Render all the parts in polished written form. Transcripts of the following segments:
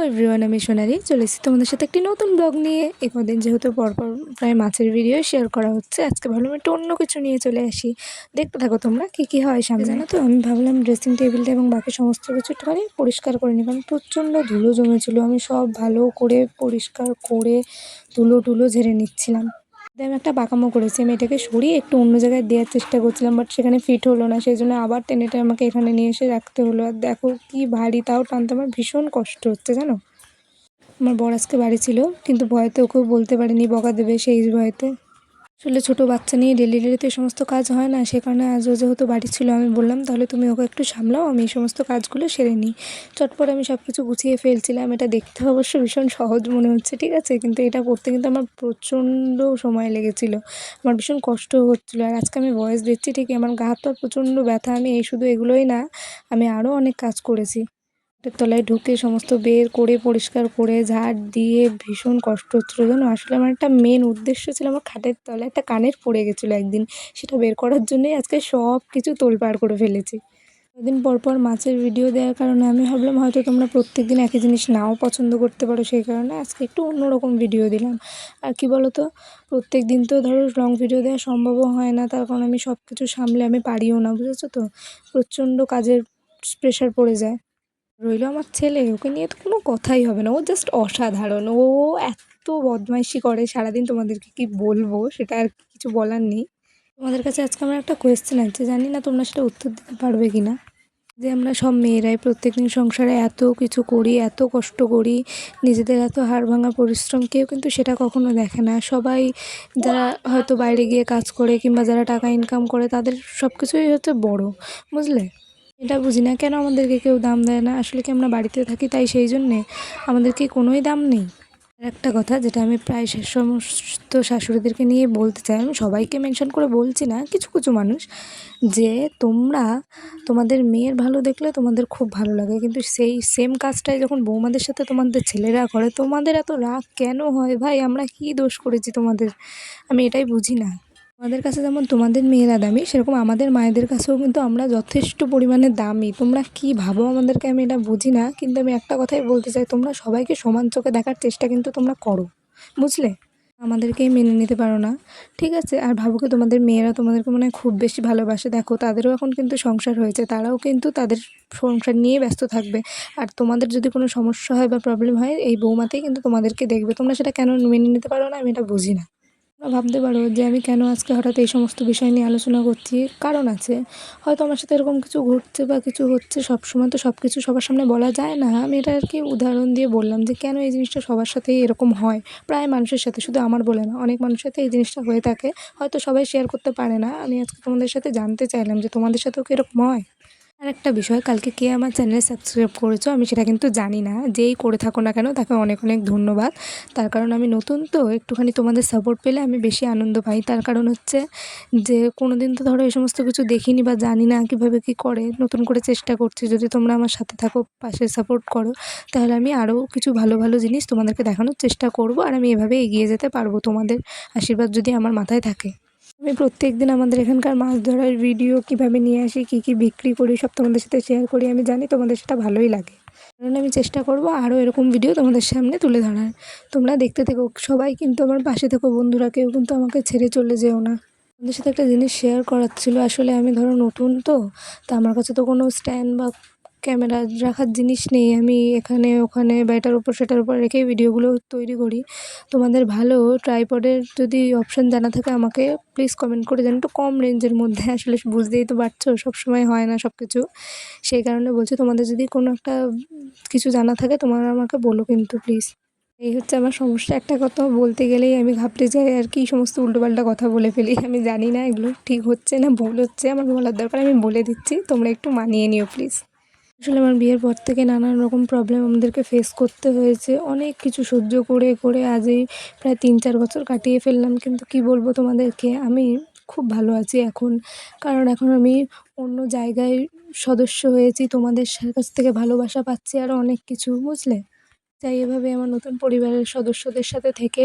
Everyone, আমি সোনালি চলে এসেছি তোমাদের সাথে একটি নতুন ব্লগ নিয়ে। এই কদিন যেহেতু পরপর প্রায় মাছের ভিডিও শেয়ার করা হচ্ছে, আজকে ভাবলাম একটু অন্য কিছু নিয়ে চলে আসি। দেখতে থাকো তোমরা কী হয় সামনে। জানো তো, আমি ভাবলাম ড্রেসিং টেবিলটা এবং বাকি সমস্ত কিছু একটুখানি পরিষ্কার করে নিই, কারণ প্রচণ্ড ধুলো জমেছিল। আমি সব ভালো করে পরিষ্কার করে ধুলো ঝেড়ে নিচ্ছিলাম। আমি একটা বাঁকামো করেছি, আমি এটাকে সরিয়ে একটু অন্য জায়গায় দেওয়ার চেষ্টা করছিলাম, বাট সেখানে ফিট হলো না। সেই জন্য আবার টেনে আমাকে এখানে নিয়ে এসে রাখতে হলো। আর দেখো কি ভারী, তাও টানতে আমার ভীষণ কষ্ট হচ্ছে জানো। আমার বর আজকে বাড়ি ছিল, কিন্তু ভয়তে ওকেও বলতে পারিনি, বকা দেবে সেই ভয়তে। আসলে ছোটো বাচ্চা নিয়ে ডেলি তো এই সমস্ত কাজ হয় না, সে কারণে আজও যেহেতু বাড়ি ছিল আমি বললাম তাহলে তুমি ওকে একটু সামলাও, আমি এই সমস্ত কাজগুলো সেরে নিই। চটপট আমি সব কিছু গুছিয়ে ফেলছিলাম। এটা দেখতে অবশ্য ভীষণ সহজ মনে হচ্ছে, ঠিক আছে, কিন্তু এটা করতে কিন্তু আমার প্রচণ্ড সময় লেগেছিলো। আমার ভীষণ কষ্ট হচ্ছিলো। আর আজকে আমি ভয়েস দিচ্ছি ঠিকই, আমার গা হাত পা প্রচণ্ড ব্যথা। আমি শুধু এগুলোই না, আমি আরও অনেক কাজ করেছি। খাটের তলায় ঢুকে সমস্ত বের করে পরিষ্কার করে ঝাড় দিয়ে ভীষণ কষ্ট হচ্ছিলো জানো। আসলে আমার একটা মেন উদ্দেশ্য ছিল, আমার খাটের তলায় একটা কানের পড়ে গেছিলো একদিন, সেটা বের করার জন্যই আজকে সব কিছু তোলপাড় করে ফেলেছি। কদিন পর মাছের ভিডিও দেওয়ার কারণে আমি ভাবলাম হয়তো তোমরা প্রত্যেক দিন একই জিনিস নাও পছন্দ করতে পারো, সেই কারণে আজকে একটু অন্যরকম ভিডিও দিলাম। আর কি বলো তো, প্রত্যেক দিন তো ধরো লং ভিডিও দেওয়া সম্ভবও হয় না, তার কারণ আমি সব কিছু সামলে আমি পারিও না, বুঝেছো তো, প্রচণ্ড কাজের প্রেশার পড়ে যায়। রইল আমার ছেলে, ওকে নিয়ে তো কোনো কথাই হবে না, ও জাস্ট অসাধারণ। ও এত বদমাইশি করে সারাদিন, তোমাদেরকে কি বলবো, সেটা আর কিছু বলার নেই। তোমাদের কাছে আজকে আমার একটা কোয়েশ্চেন আছে, জানি না তোমরা সেটা উত্তর দিতে পারবে কি না। যে আমরা সব মেয়েরাই প্রত্যেকদিন সংসারে এত কিছু করি, এত কষ্ট করি, নিজেদের এত হাড় ভাঙা পরিশ্রম, কেউ কিন্তু সেটা কখনো দেখে না। সবাই যারা হয়তো বাইরে গিয়ে কাজ করে কিংবা যারা টাকা ইনকাম করে, তাদের সব কিছুই হচ্ছে বড়, বুঝলে। এটা বুঝি না কেন আমাদেরকে কেউ দাম দেয় না। আসলে কি আমরা বাড়িতে থাকি তাই সেই জন্যে আমাদেরকে কোনোই দাম নেই? আর একটা কথা যেটা আমি প্রায় সমস্ত শাশুড়িদেরকে নিয়ে বলতে চাই, আমি সবাইকে মেনশন করে বলছি না, কিছু কিছু মানুষ, যে তোমরা তোমাদের মেয়ের ভালো দেখলে তোমাদের খুব ভালো লাগে, কিন্তু সেই সেম কাজটাই যখন বৌমাদের সাথে তোমাদের ছেলেরা করে, তোমাদের এত রাগ কেন হয় ভাই? আমরা কী দোষ করেছি তোমাদের? আমি এটাই বুঝি না। আমাদের কাছে যেমন তোমাদের মেয়েরা দামি, সেরকম আমাদের মায়েদের কাছেও কিন্তু আমরা যথেষ্ট পরিমাণে দামি। তোমরা কি ভাবো আমাদেরকে, আমি এটা বুঝি না, কিন্তু আমি একটা কথাই বলতে চাই, তোমরা সবাইকে সমান চোখে দেখার চেষ্টা কিন্তু তোমরা করো, বুঝলে। আমাদেরকেই মেনে নিতে পারো না, ঠিক আছে। আর ভাবো কি তোমাদের মেয়েরা তোমাদেরকে মনে হয় খুব বেশি ভালোবাসে, দেখো তাদেরও এখন কিন্তু সংসার হয়েছে, তারাও কিন্তু তাদের সংসার নিয়ে ব্যস্ত থাকবে। আর তোমাদের যদি কোনো সমস্যা হয় বা প্রবলেম হয়, এই বৌমাতেই কিন্তু তোমাদেরকে দেখবে। তোমরা সেটা কেন মেনে নিতে পারো না, আমি এটা বুঝি না। তোমরা ভাবতে পারো যে আমি কেন আজকে হঠাৎ এই সমস্ত বিষয় নিয়ে আলোচনা করছি, কারণ আছে। হয়তো আমার সাথে এরকম কিছু ঘটছে বা কিছু হচ্ছে, সবসময় তো সব কিছু সবার সামনে বলা যায় না। আমি এটা আর কি উদাহরণ দিয়ে বললাম যে কেন এই জিনিসটা সবার সাথেই এরকম হয়, প্রায় মানুষের সাথে, শুধু আমার বলে না, অনেক মানুষের সাথে এই জিনিসটা হয়ে থাকে। হয়তো সবাই শেয়ার করতে পারে না। আমি আজকে তোমাদের সাথে জানতে চাইলাম যে তোমাদের সাথেও কি এরকম হয়। আর একটা বিষয়, কালকে কে আমার চ্যানেলে সাবস্ক্রাইব করেছো আমি সেটা কিন্তু জানি না, যেই করে থাকো না কেন তাকে অনেক অনেক ধন্যবাদ। তার কারণ আমি নতুন তো, একটুখানি তোমাদের সাপোর্ট পেলে আমি বেশি আনন্দ পাই। তার কারণ হচ্ছে যে কোনো দিন তো ধরো এই সমস্ত কিছু দেখিনি বা জানি না কীভাবে কী করে, নতুন করে চেষ্টা করছি। যদি তোমরা আমার সাথে থাকো, পাশে সাপোর্ট করো, তাহলে আমি আরও কিছু ভালো ভালো জিনিস তোমাদেরকে দেখানোর চেষ্টা করব। আর আমি এভাবে এগিয়ে যেতে পারবো, তোমাদের আশীর্বাদ যদি আমার মাথায় থাকে। আমি প্রত্যেকদিন আমাদের এখানকার মাছ ধরার ভিডিও কীভাবে নিয়ে আসি, কী কী বিক্রি করি, সব তোমাদের সাথে শেয়ার করি। আমি জানি তোমাদের সেটা ভালোই লাগে, কারণ আমি চেষ্টা করব আরও এরকম ভিডিও তোমাদের সামনে তুলে ধরার। তোমরা দেখতে থেকো, সবাই কিন্তু আমার পাশে থেকো, বন্ধুরা, কেউ কিন্তু আমাকে ছেড়ে চলে যেও না। তোমাদের সাথে একটা জিনিস শেয়ার করার ছিল। আসলে আমি ধরো নতুন তো, তা আমার কাছে তো কোনো স্ট্যান্ড বা ক্যামেরা রাখার জিনিস নেই। আমি এখানে ওখানে বা এটার উপর সেটার উপর রেখেই ভিডিওগুলো তৈরি করি। তোমাদের ভালো ট্রাইপডের যদি অপশান জানা থাকে আমাকে প্লিজ কমেন্ট করে জানান, একটু কম রেঞ্জের মধ্যে। আসলে বুঝতেই তো পারছো সবসময় হয় না সব কিছু, সেই কারণে বলছি তোমাদের যদি কোনো একটা কিছু জানা থাকে তোমরা আমাকে বলো কিন্তু প্লিজ। এই হচ্ছে আমার সমস্যা, একটা কথা বলতে গেলেই আমি ঘাবড়ে যাই আর কি, সমস্ত উল্টোপাল্টা কথা বলে ফেলি। আমি জানি না এগুলো ঠিক হচ্ছে না ভুল হচ্ছে, আমার বলার দরকার, আমি বলে দিচ্ছি, তোমরা একটু মানিয়ে নিও প্লিজ। আসলে আমার বিয়ের পর থেকে নানান রকম প্রবলেম আমাদেরকে ফেস করতে হয়েছে, অনেক কিছু সহ্য করে করে আজ এই প্রায় 3-4 বছর কাটিয়ে ফেললাম। কিন্তু কি বলবো তোমাদেরকে, আমি খুব ভালো আছি এখন, কারণ এখন আমি অন্য জায়গায় সদস্য হয়েছি, তোমাদের কাছ থেকে ভালোবাসা পাচ্ছি, আরও অনেক কিছু, বুঝলে। চাই এভাবে আমার নতুন পরিবারের সদস্যদের সাথে থেকে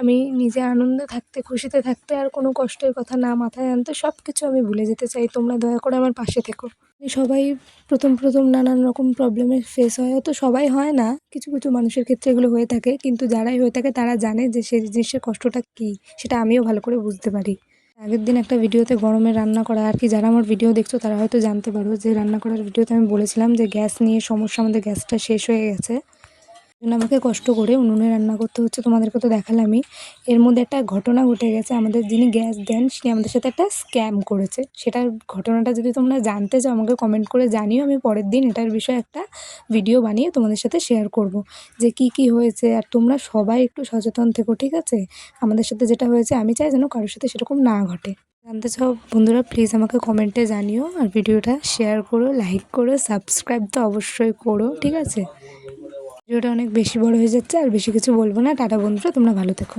আমি নিজে আনন্দে থাকতে, খুশিতে থাকতে, আর কোনো কষ্টের কথা না মাথায় আনতে, সব কিছু আমি ভুলে যেতে চাই। তোমরা দয়া করে আমার পাশে থেকো। সবাই প্রথম নানান রকম প্রবলেমের ফেস হয়, হয়তো সবাই হয় না, কিছু কিছু মানুষের ক্ষেত্রে এগুলো হয়ে থাকে, কিন্তু যারাই হয়ে থাকে তারা জানে যে সেই জিনিসের কষ্টটা কী, সেটা আমিও ভালো করে বুঝতে পারি। আগের দিন একটা ভিডিওতে গরমে রান্না করা, আর কি যারা আমার ভিডিও দেখছো তারা হয়তো জানতে পারো যে রান্না করার ভিডিওতে আমি বলেছিলাম যে গ্যাস নিয়ে সমস্যা, আমাদের গ্যাসটা শেষ হয়ে গেছে, জন্য আমাকে কষ্ট করে উনুনে রান্না করতে হচ্ছে। তোমাদেরকে তো দেখালামই। এর মধ্যে একটা ঘটনা ঘটে গেছে, আমাদের যিনি গ্যাস দেন তিনি আমাদের সাথে একটা স্ক্যাম করেছে। সেটার ঘটনাটা যদি তোমরা জানতে চাও আমাকে কমেন্ট করে জানিও, আমি পরের দিন এটার বিষয়ে একটা ভিডিও বানিয়ে তোমাদের সাথে শেয়ার করব যে কি হয়েছে। আর তোমরা সবাই একটু সচেতন থেকো, ঠিক আছে? আমাদের সাথে যেটা হয়েছে আমি চাই যেন কারোর সাথে সেরকম না ঘটে। জানতে চাও বন্ধুরা, প্লিজ আমাকে কমেন্টে জানিও, আর ভিডিওটা শেয়ার করো, লাইক করো, সাবস্ক্রাইব তো অবশ্যই করো, ঠিক আছে? ভিডিওটা অনেক বেশি বড় হয়ে যাচ্ছে, আর বেশি কিছু বলবো না। টাটা বন্ধুরা, তোমরা ভালো থেকো।